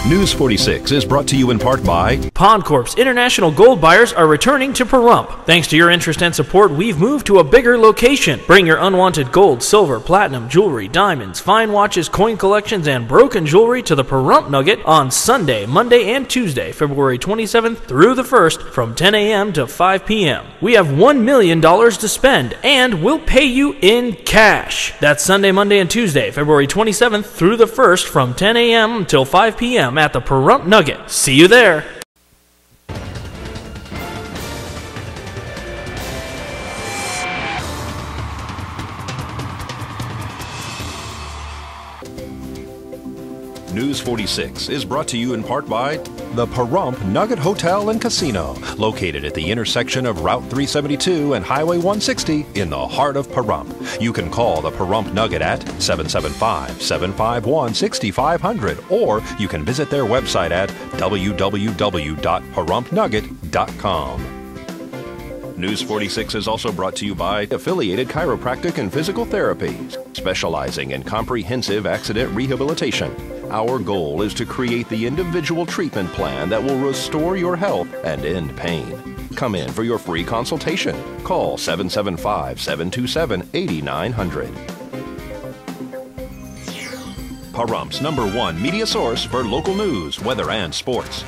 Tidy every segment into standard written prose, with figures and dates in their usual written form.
News 46 is brought to you in part by Pawn Corp's international gold buyers are returning to Pahrump. Thanks to your interest and support, we've moved to a bigger location. Bring your unwanted gold, silver, platinum, jewelry, diamonds, fine watches, coin collections, and broken jewelry to the Pahrump Nugget on Sunday, Monday, and Tuesday, February 27th through the 1st from 10 a.m. to 5 p.m. We have $1 million to spend, and we'll pay you in cash. That's Sunday, Monday, and Tuesday, February 27th through the 1st from 10 a.m. until 5 p.m. at the Pahrump Nugget. See you there. News 46 is brought to you in part by the Pahrump Nugget Hotel and Casino, located at the intersection of Route 372 and Highway 160 in the heart of Pahrump. You can call the Pahrump Nugget at 775-751-6500, or you can visit their website at www.parumpnugget.com. News 46 is also brought to you by Affiliated Chiropractic and Physical Therapy, specializing in comprehensive accident rehabilitation. Our goal is to create the individual treatment plan that will restore your health and end pain. Come in for your free consultation. Call 775-727-8900. Pahrump's #1 media source for local news, weather, and sports.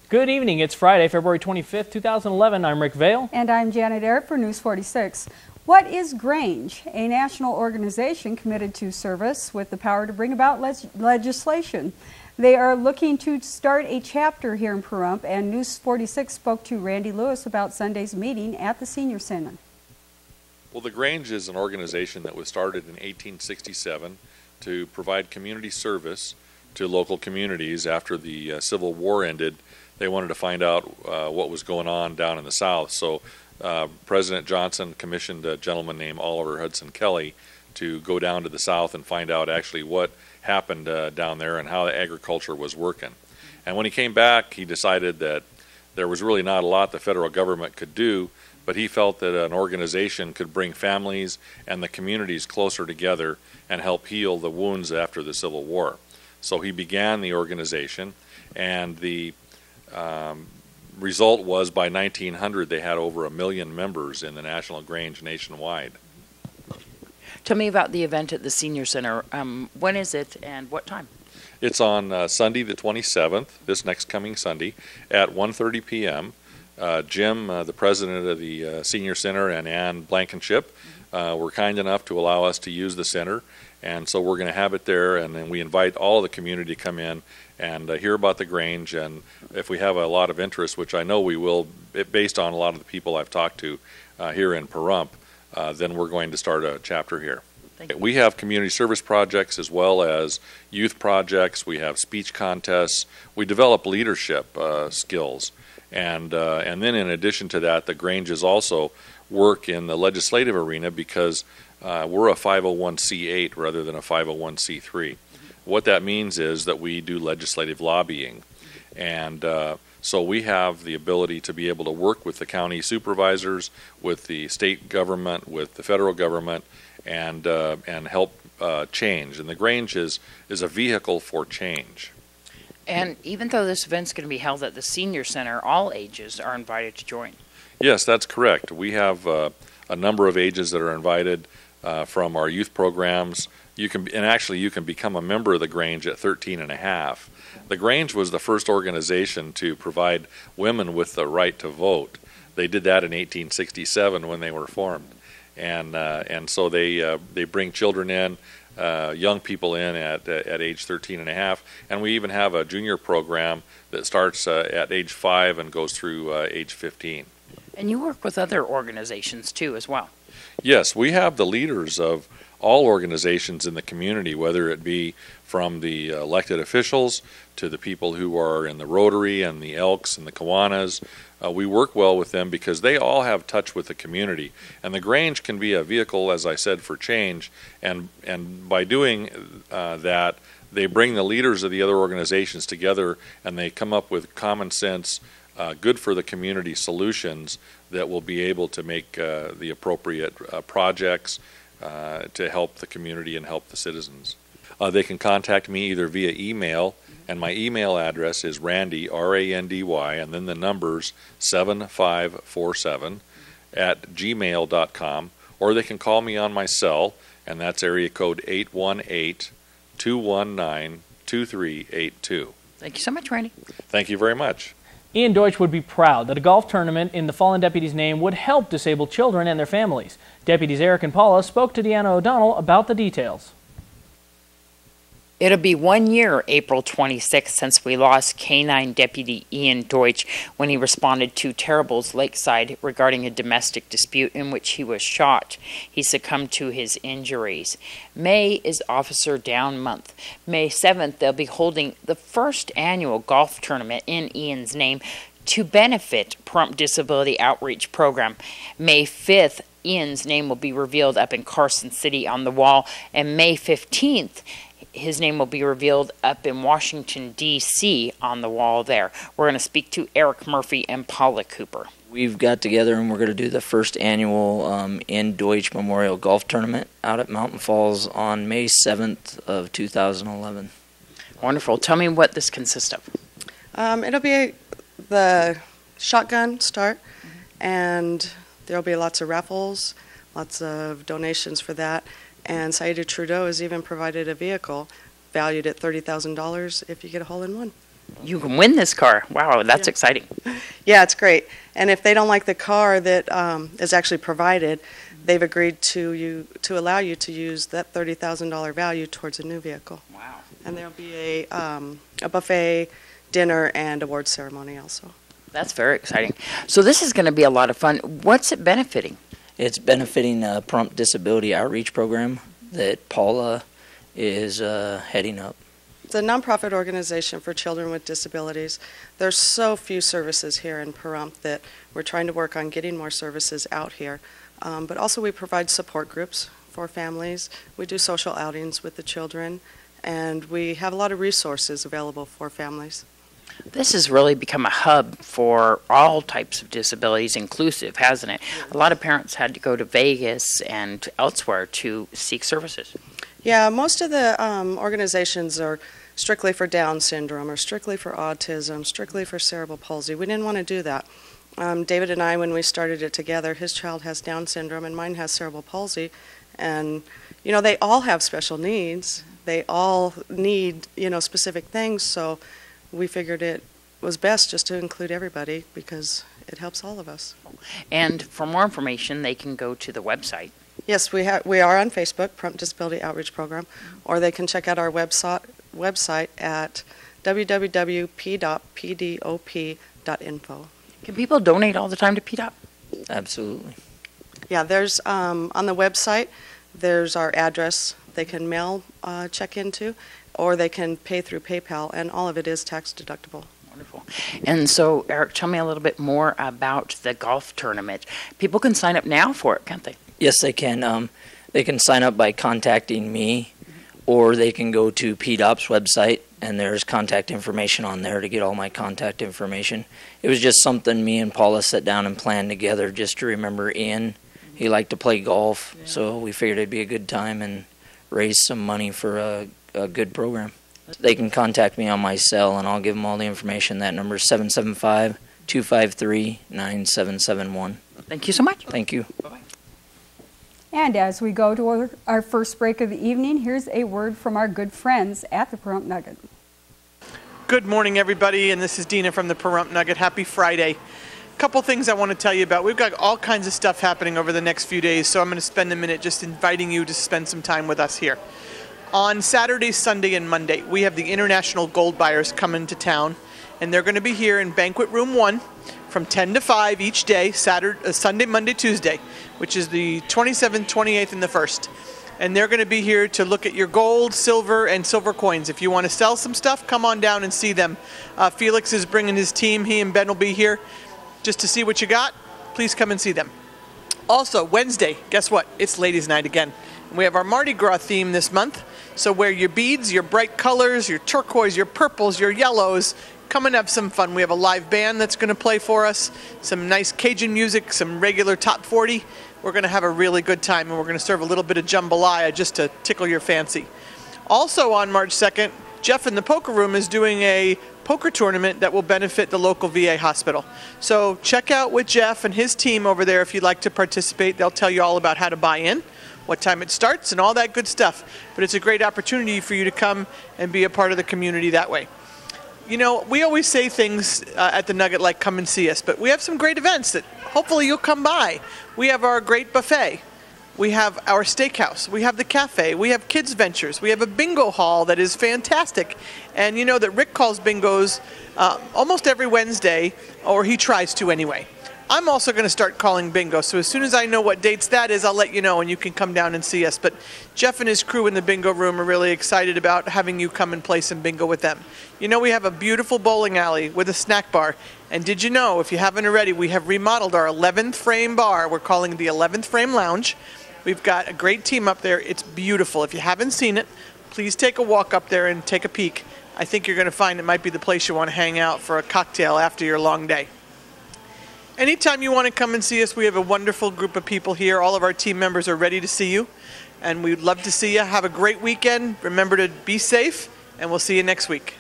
Good evening. It's Friday, February 25th, 2011. I'm Rick Vale. And I'm Janet Eyre for News 46. What is Grange? A national organization committed to service with the power to bring about legislation. They are looking to start a chapter here in Pahrump, and News 46 spoke to Randy Lewis about Sunday's meeting at the Senior Center. Well, the Grange is an organization that was started in 1867 to provide community service to local communities. After the Civil War ended, they wanted to find out what was going on down in the South. So President Johnson commissioned a gentleman named Oliver Hudson Kelly to go down to the South and find out actually what happened down there and how the agriculture was working. And when he came back, he decided that there was really not a lot the federal government could do, but he felt that an organization could bring families and the communities closer together and help heal the wounds after the Civil War. So he began the organization, and the result was by 1900 they had over 1 million members in the National Grange nationwide. Tell me about the event at the Senior Center. When is it and what time? It's on Sunday the 27th, this next coming Sunday, at 1:30 p.m. Jim, the president of the Senior Center, and Ann Blankenship were kind enough to allow us to use the center, and so we're going to have it there, and then we invite all the community to come in and hear about the Grange, and if we have a lot of interest, which I know we will, based on a lot of the people I've talked to here in Pahrump, then we're going to start a chapter here. We have community service projects as well as youth projects. We have speech contests. We develop leadership skills, and then in addition to that, the Granges also work in the legislative arena because we're a 501c8 rather than a 501c3. What that means is that we do legislative lobbying, and so we have the ability to be able to work with the county supervisors, with the state government, with the federal government, and help change. And the Grange is a vehicle for change. And even though this event's going to be held at the Senior Center, all ages are invited to join. Yes, that's correct. We have a number of ages that are invited from our youth programs. You can become a member of the Grange at 13 and a half. The Grange was the first organization to provide women with the right to vote. They did that in 1867 when they were formed, and so they bring children in, young people in at age 13 and a half, and we even have a junior program that starts at age 5 and goes through age 15. And you work with other organizations too as well. Yes, we have the leaders of all organizations in the community, whether it be from the elected officials to the people who are in the Rotary and the Elks and the Kiwanis. We work well with them because they all have touch with the community. And the Grange can be a vehicle, as I said, for change. And by doing that, they bring the leaders of the other organizations together and they come up with common sense, good for the community solutions that will be able to make the appropriate projects to help the community and help the citizens. They can contact me either via email, and my email address is Randy, R-A-N-D-Y, and then the numbers 7547 @gmail.com, or they can call me on my cell, and that's area code 818-219-2382. Thank you so much, Randy. Thank you very much. Ian Deutsch would be proud that a golf tournament in the fallen deputy's name would help disabled children and their families. Deputies Eric and Paula spoke to Deanna O'Donnell about the details. It'll be 1 year, April 26th, since we lost K-9 Deputy Ian Deutsch when he responded to Terrible's Lakeside regarding a domestic dispute in which he was shot. He succumbed to his injuries. May is Officer Down Month. May 7th, they'll be holding the first annual golf tournament in Ian's name to benefit Pahrump Disability Outreach Program. May 5th, Ian's name will be revealed up in Carson City on the wall, and May 15th, his name will be revealed up in Washington, D.C. on the wall there. We're going to speak to Eric Murphy and Paula Cooper. We've got together and we're going to do the first annual Ian Deutsch Memorial Golf Tournament out at Mountain Falls on May 7th of 2011. Wonderful. Tell me what this consists of. It'll be the shotgun start, and there'll be lots of raffles, lots of donations for that. And Saïda Trudeau has even provided a vehicle valued at $30,000 if you get a hole-in-one. You can win this car. Wow, that's exciting. Yeah, it's great. And if they don't like the car that is actually provided, they've agreed to allow you to use that $30,000 value towards a new vehicle. Wow. And there'll be a buffet, dinner, and award ceremony also. That's very exciting. So this is going to be a lot of fun. What's it benefiting? It's benefiting a Pahrump Disability Outreach Program that Paula is heading up. It's a nonprofit organization for children with disabilities. There's so few services here in Pahrump that we're trying to work on getting more services out here. But also we provide support groups for families. We do social outings with the children, and we have a lot of resources available for families. This has really become a hub for all types of disabilities, inclusive, hasn't it? A lot of parents had to go to Vegas and elsewhere to seek services. Yeah, most of the organizations are strictly for Down syndrome or strictly for autism, strictly for cerebral palsy. We didn't want to do that. David and I, when we started it together, his child has Down syndrome and mine has cerebral palsy. And, you know, they all have special needs. They all need, you know, specific things. So we figured it was best just to include everybody because it helps all of us. And for more information, they can go to the website. Yes, we are on Facebook, Pahrump Disability Outreach Program, or they can check out our website at www.pdop.info. Can people donate all the time to PDOP? Absolutely. Yeah, there's on the website, there's our address they can mail check into, or they can pay through PayPal, and all of it is tax deductible. Wonderful. And so, Eric, tell me a little bit more about the golf tournament. People can sign up now for it, can't they? Yes, they can. They can sign up by contacting me, or they can go to PDOP's website, and there's contact information on there to get all my contact information. It was just something me and Paula sat down and planned together just to remember Ian. He liked to play golf, so we figured it'd be a good time and raise some money for a good program. They can contact me on my cell, and I'll give them all the information. That number is 775-253-9771. Thank you so much. Thank you. Bye-bye. And as we go to our first break of the evening, here's a word from our good friends at the Pahrump Nugget. Good morning, everybody, and this is Dina from the Pahrump Nugget. Happy Friday. Couple things I want to tell you about. We've got all kinds of stuff happening over the next few days, so I'm going to spend a minute just inviting you to spend some time with us here. On Saturday, Sunday, and Monday, we have the international gold buyers coming to town, and they're going to be here in Banquet Room 1 from 10 to 5 each day, Sunday, Monday, Tuesday, which is the 27th, 28th, and the 1st. And they're going to be here to look at your gold, silver, and silver coins. If you want to sell some stuff, come on down and see them. Felix is bringing his team. He and Ben will be here just to see what you got. Please come and see them. Also, Wednesday, guess what? It's Ladies' Night again. And we have our Mardi Gras theme this month. So wear your beads, your bright colors, your turquoise, your purples, your yellows. Come and have some fun. We have a live band that's going to play for us, some nice Cajun music, some regular top 40. We're going to have a really good time, and we're going to serve a little bit of jambalaya just to tickle your fancy. Also on March 2nd, Jeff in the Poker Room is doing a poker tournament that will benefit the local VA hospital. So check out with Jeff and his team over there if you'd like to participate. They'll tell you all about how to buy in, what time it starts, and all that good stuff. But it's a great opportunity for you to come and be a part of the community that way. You know, we always say things at the Nugget like come and see us, but we have some great events that hopefully you'll come by. We have our great buffet. We have our steakhouse. We have the cafe. We have kids' ventures. We have a bingo hall that is fantastic. And you know that Rick calls bingos almost every Wednesday, or he tries to anyway. I'm also going to start calling bingo, so as soon as I know what dates that is, I'll let you know and you can come down and see us. But Jeff and his crew in the bingo room are really excited about having you come and play some bingo with them. You know, we have a beautiful bowling alley with a snack bar. And did you know, if you haven't already, we have remodeled our 11th Frame bar. We're calling it the 11th Frame Lounge. We've got a great team up there. It's beautiful. If you haven't seen it, please take a walk up there and take a peek. I think you're going to find it might be the place you want to hang out for a cocktail after your long day. Anytime you want to come and see us, we have a wonderful group of people here. All of our team members are ready to see you, and we'd love to see you. Have a great weekend. Remember to be safe, and we'll see you next week.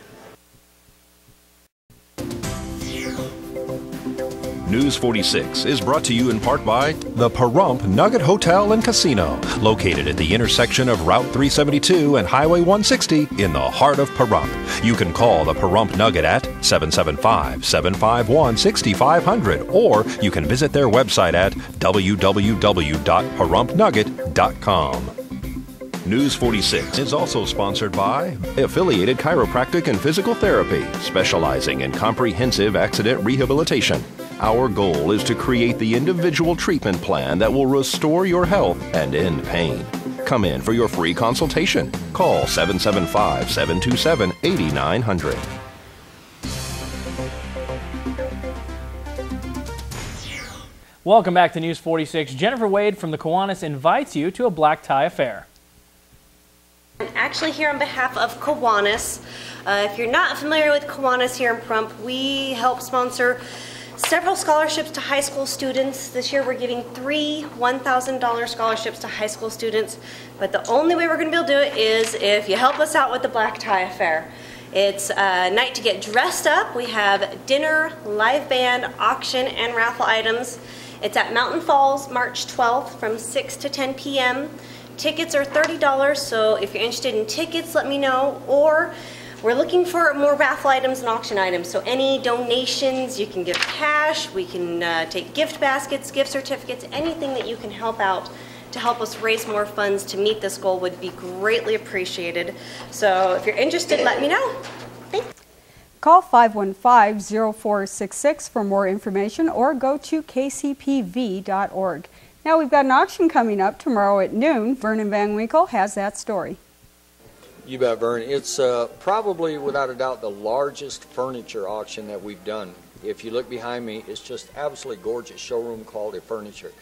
News 46 is brought to you in part by the Pahrump Nugget Hotel and Casino, located at the intersection of Route 372 and Highway 160 in the heart of Pahrump. You can call the Pahrump Nugget at 775-751-6500, or you can visit their website at www.parumpnugget.com. News 46 is also sponsored by Affiliated Chiropractic and Physical Therapy, specializing in comprehensive accident rehabilitation. Our goal is to create the individual treatment plan that will restore your health and end pain. Come in for your free consultation. Call 775-727-8900. Welcome back to News 46. Jennifer Wade from the Kiwanis invites you to a black tie affair. I'm actually here on behalf of Kiwanis. If you're not familiar with Kiwanis here in Pahrump, we help sponsor several scholarships to high school students. This year we're giving 3 $1,000 scholarships to high school students, but the only way we're going to be able to do it is if you help us out with the black tie affair. It's a night to get dressed up. We have dinner, live band, auction, and raffle items. It's at Mountain Falls, March 12th from 6 to 10 p.m. Tickets are $30, so if you're interested in tickets, let me know. Or we're looking for more raffle items and auction items, so any donations, you can give cash, we can take gift baskets, gift certificates, anything that you can help out to help us raise more funds to meet this goal would be greatly appreciated. So if you're interested, let me know. Thanks. Call 515-0466 for more information or go to kcpv.org. Now we've got an auction coming up tomorrow at noon. Vernon Van Winkle has that story. You bet, Vern. It's probably, without a doubt, the largest furniture auction that we've done. If you look behind me, it's just absolutely gorgeous showroom quality furniture.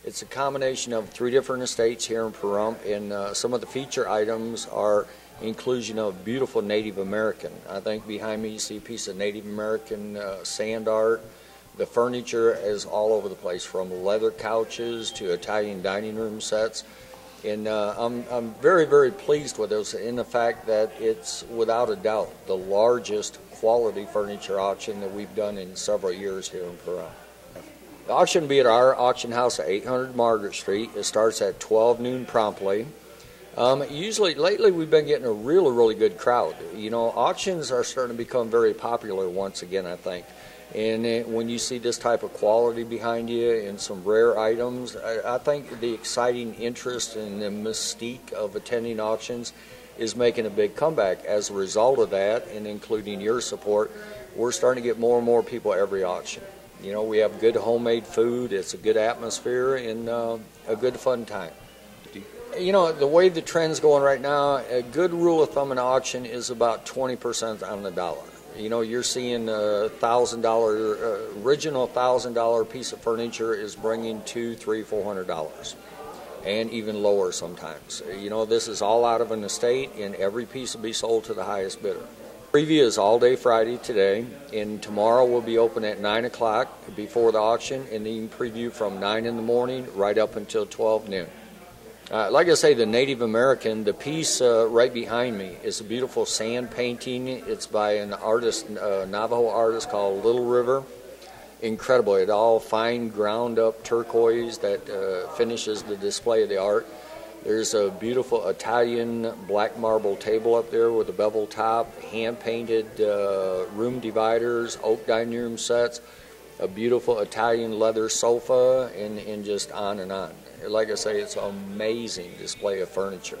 It's a combination of 3 different estates here in Pahrump, and some of the feature items are inclusion of beautiful Native American. I think behind me you see a piece of Native American sand art. The furniture is all over the place, from leather couches to Italian dining room sets. And I'm very, very pleased with this in the fact that it's, without a doubt, the largest quality furniture auction that we've done in several years here in Pahrump. The auction will be at our auction house at 800 Margaret Street. It starts at 12 noon promptly. Usually, lately, we've been getting a really good crowd. You know, auctions are starting to become very popular once again, I think. And when you see this type of quality behind you and some rare items, I think the exciting interest and the mystique of attending auctions is making a big comeback. As a result of that, and including your support, we're starting to get more and more people every auction. You know, we have good homemade food, it's a good atmosphere, and a good fun time. You know, the way the trend's going right now, a good rule of thumb in auction is about 20% on the dollar. You know, you're seeing a $1,000, original $1,000 piece of furniture is bringing $200, $300, $400, and even lower sometimes. You know, this is all out of an estate, and every piece will be sold to the highest bidder. Preview is all day Friday today, and tomorrow we'll be open at 9 o'clock before the auction, and then preview from 9 in the morning right up until 12 noon. Like I say, the Native American, the piece right behind me is a beautiful sand painting. It's by an artist, Navajo artist called Little River. Incredible. It's all fine ground up turquoise that finishes the display of the art. There's a beautiful Italian black marble table up there with a bevel top, hand-painted room dividers, oak dining room sets, a beautiful Italian leather sofa, and just on and on. Like I say, it's an amazing display of furniture.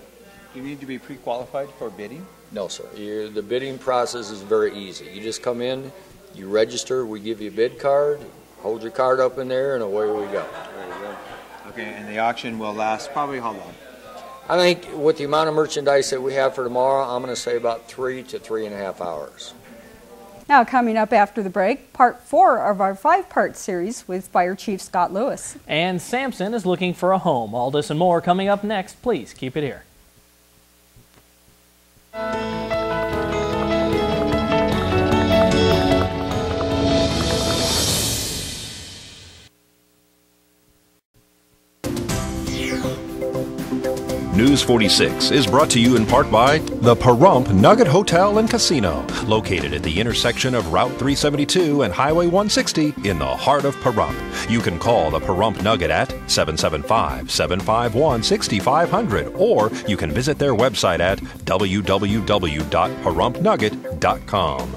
Do you need to be pre-qualified for bidding? No, sir. The bidding process is very easy. You just come in, you register, we give you a bid card, hold your card up in there, and away we go. There you go. Okay, and the auction will last probably how long? I think with the amount of merchandise that we have for tomorrow, I'm going to say about 3 to 3.5 hours. Now, coming up after the break, part 4 of our 5-part series with Fire Chief Scott Lewis. And Sampson is looking for a home. All this and more coming up next. Please keep it here. News 46 is brought to you in part by the Pahrump Nugget Hotel and Casino, located at the intersection of Route 372 and Highway 160 in the heart of Pahrump. You can call the Pahrump Nugget at 775-751-6500, or you can visit their website at www.parumpnugget.com.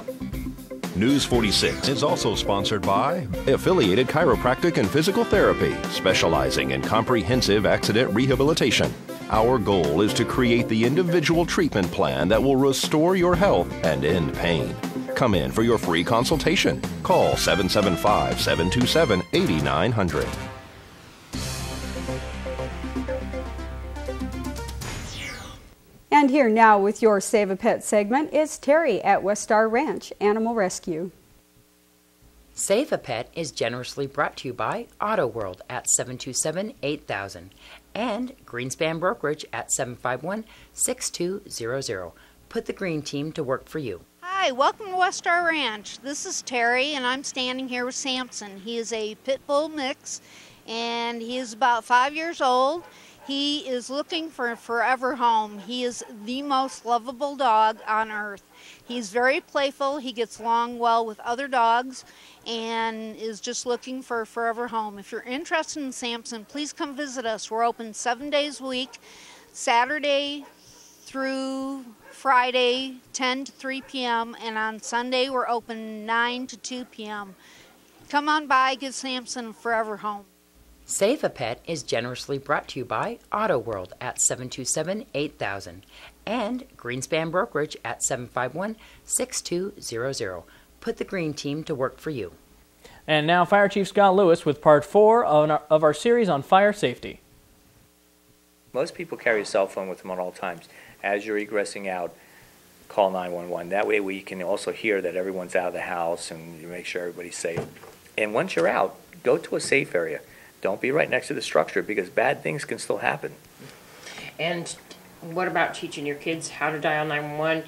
News 46 is also sponsored by Affiliated Chiropractic and Physical Therapy, specializing in comprehensive accident rehabilitation. Our goal is to create the individual treatment plan that will restore your health and end pain. Come in for your free consultation. Call 775-727-8900. And here now with your Save a Pet segment is Terry at West Star Ranch Animal Rescue. Save a Pet is generously brought to you by Auto World at 727-8000 and Greenspan Brokerage at 751-6200. Put the green team to work for you. Hi, welcome to West Star Ranch. This is Terry, and I'm standing here with Samson. He is a pit bull mix, and he is about 5 years old. He is looking for a forever home. He is the most lovable dog on earth. He's very playful. He gets along well with other dogs and is just looking for a forever home. If you're interested in Samson, please come visit us. We're open 7 days a week, Saturday through Friday, 10 to 3 p.m., and on Sunday we're open 9 to 2 p.m. Come on by, give Samson a forever home. Save a Pet is generously brought to you by Auto World at 727-8000 and Greenspan Brokerage at 751-6200. Put the green team to work for you. And now Fire Chief Scott Lewis with part 4 of our series on fire safety. Most people carry a cell phone with them at all times. As you're egressing out, call 911. That way we can also hear that everyone's out of the house and you make sure everybody's safe. And once you're out, go to a safe area. Don't be right next to the structure because bad things can still happen. And what about teaching your kids how to dial 911?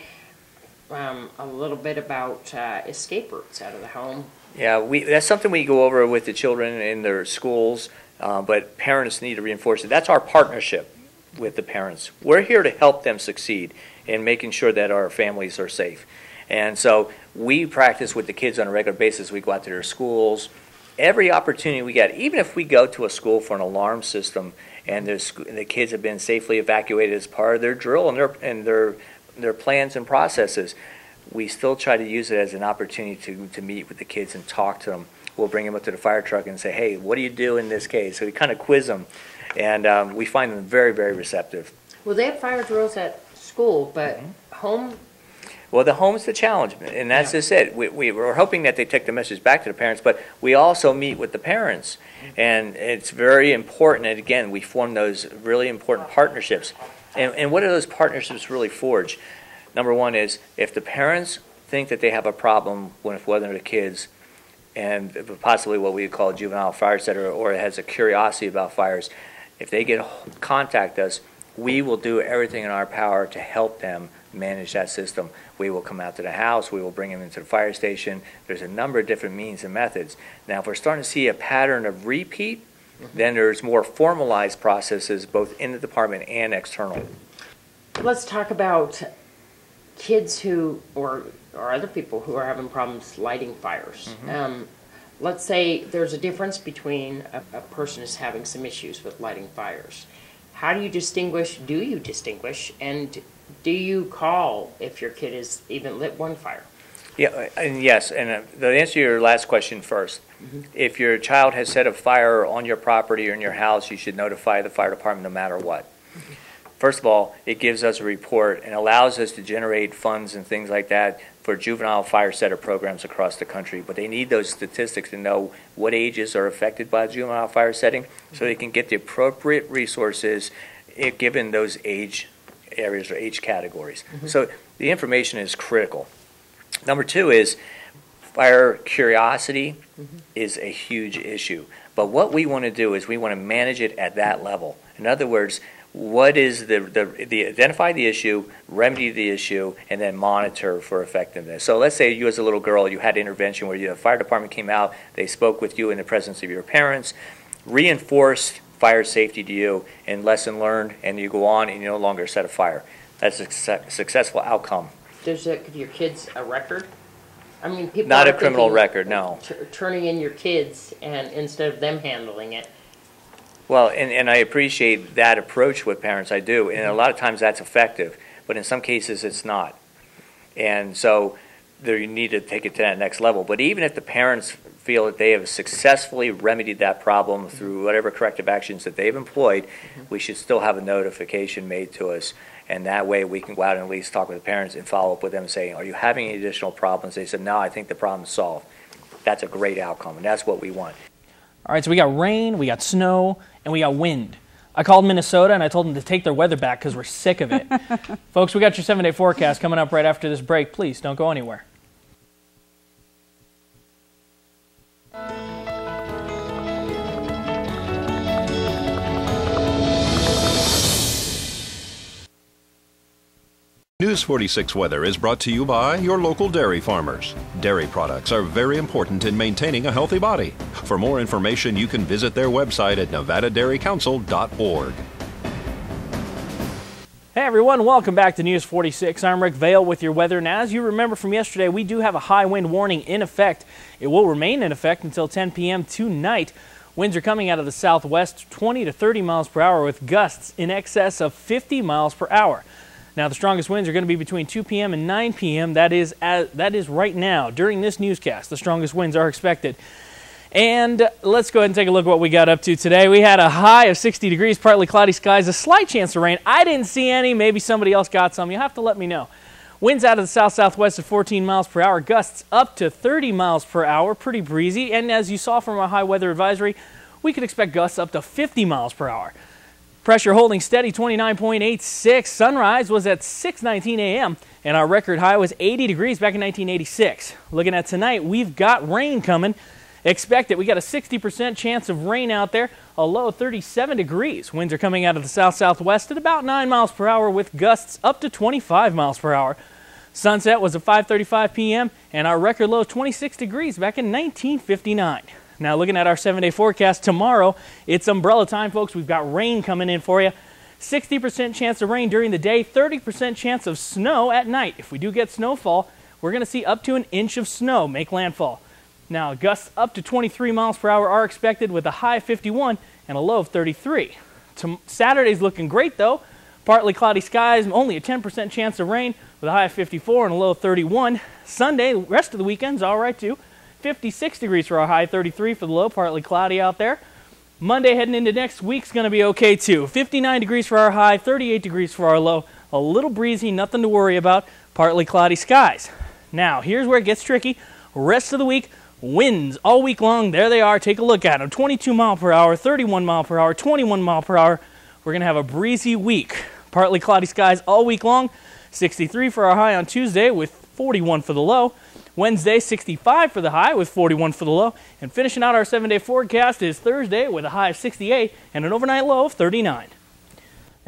A little bit about escape routes out of the home. Yeah, that's something we go over with the children in their schools, but parents need to reinforce it. That's our partnership with the parents. We're here to help them succeed in making sure that our families are safe. And so we practice with the kids on a regular basis. We go out to their schools. Every opportunity we get, even if we go to a school for an alarm system and the kids have been safely evacuated as part of their drill and their plans and processes, we still try to use it as an opportunity to meet with the kids and talk to them. We'll bring them up to the fire truck and say, hey, what do you do in this case? So we kind of quiz them, and we find them very, very receptive. Well, they have fire drills at school, but home? Well, the home's the challenge, and that's just it. We're hoping that they take the message back to the parents, but we also meet with the parents, and it's very important. And again, we form those really important partnerships. And what do those partnerships really forge? Number one is if the parents think that they have a problem with one of the kids, and possibly what we call a juvenile fire setter, or has a curiosity about fires, if they contact us, we will do everything in our power to help them manage that system. We will come out to the house, we will bring them into the fire station. There's a number of different means and methods. Now, if we're starting to see a pattern of repeat, then there's more formalized processes both in the department and external. Let's talk about kids who, or other people who are having problems lighting fires. Let's say there's a difference between a person is having some issues with lighting fires. How do you distinguish, and do you call if your kid has even lit one fire? Yeah, and yes, and the answer to your last question first. If your child has set a fire on your property or in your house, you should notify the fire department no matter what. First of all, it gives us a report and allows us to generate funds and things like that for juvenile fire setter programs across the country. But they need those statistics to know what ages are affected by juvenile fire setting so they can get the appropriate resources given those age areas or age categories. So the information is critical. Number two is fire curiosity is a huge issue. But what we want to do is we want to manage it at that level. In other words, what is the identify the issue, remedy the issue, and then monitor for effectiveness. So let's say you as a little girl, you had intervention where the fire department came out, they spoke with you in the presence of your parents, reinforced fire safety to you, and lesson learned, and you go on and you no longer set a fire. That's a successful outcome. Does that give your kids a record? I mean, people not are a criminal thinking, record, no. Turning in your kids and instead of them handling it. Well, and I appreciate that approach with parents, I do, and a lot of times that's effective, but in some cases it's not. And so there you need to take it to that next level. But even if the parents feel that they have successfully remedied that problem through whatever corrective actions that they've employed, we should still have a notification made to us. And that way we can go out and at least talk with the parents and follow up with them saying, are you having any additional problems? They said, no, I think the problem's solved. That's a great outcome, and that's what we want. All right, so we got rain, we got snow, and we got wind. I called Minnesota and I told them to take their weather back because we're sick of it. Folks, we got your 7-day forecast coming up right after this break. Please don't go anywhere. News 46 weather is brought to you by your local dairy farmers. Dairy products are very important in maintaining a healthy body. For more information, you can visit their website at nevadadairycouncil.org. Hey everyone, welcome back to News 46. I'm Rick Vale with your weather. And as you remember from yesterday, we do have a high wind warning in effect. It will remain in effect until 10 p.m. tonight. Winds are coming out of the southwest 20 to 30 miles per hour with gusts in excess of 50 miles per hour. Now, the strongest winds are going to be between 2 p.m. and 9 p.m. That is right now. During this newscast, the strongest winds are expected. And let's go ahead and take a look at what we got up to today. We had a high of 60 degrees, partly cloudy skies, a slight chance of rain. I didn't see any. Maybe somebody else got some. You'll have to let me know. Winds out of the south-southwest at 14 miles per hour, gusts up to 30 miles per hour, pretty breezy. And as you saw from our high weather advisory, we could expect gusts up to 50 miles per hour. Pressure holding steady, 29.86. Sunrise was at 6:19 a.m. and our record high was 80 degrees back in 1986. Looking at tonight, we've got rain coming. Expect it. We got a 60% chance of rain out there, a low of 37 degrees. Winds are coming out of the south-southwest at about 9 miles per hour with gusts up to 25 miles per hour. Sunset was at 5:35 p.m. and our record low 26 degrees back in 1959. Now looking at our 7-day forecast tomorrow, it's umbrella time, folks. We've got rain coming in for you. 60% chance of rain during the day, 30% chance of snow at night. If we do get snowfall, we're going to see up to an inch of snow make landfall. Now gusts up to 23 miles per hour are expected with a high of 51 and a low of 33. Saturday's looking great though. Partly cloudy skies, only a 10% chance of rain with a high of 54 and a low of 31. Sunday, the rest of the weekend's all right too. 56 degrees for our high, 33 for the low, partly cloudy out there. Monday heading into next week's going to be okay too. 59 degrees for our high, 38 degrees for our low. A little breezy, nothing to worry about, partly cloudy skies. Now, here's where it gets tricky. Rest of the week, winds all week long. There they are. Take a look at them. 22 mile per hour, 31 mile per hour, 21 mile per hour. We're going to have a breezy week. Partly cloudy skies all week long. 63 for our high on Tuesday with 41 for the low. Wednesday, 65 for the high with 41 for the low. And finishing out our 7-day forecast is Thursday with a high of 68 and an overnight low of 39.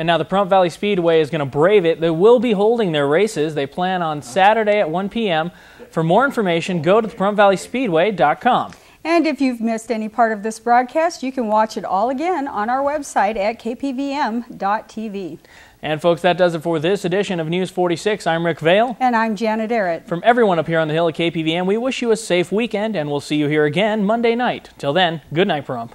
And now the Pahrump Valley Speedway is going to brave it. They will be holding their races. They plan on Saturday at 1 p.m. For more information, go to thepahrumpvalleyspeedway.com. And if you've missed any part of this broadcast, you can watch it all again on our website at kpvm.tv. And folks, that does it for this edition of News 46. I'm Rick Vale. And I'm Janet Arrett. From everyone up here on the Hill at KPVM, we wish you a safe weekend, and we'll see you here again Monday night. Till then, good night, Pahrump.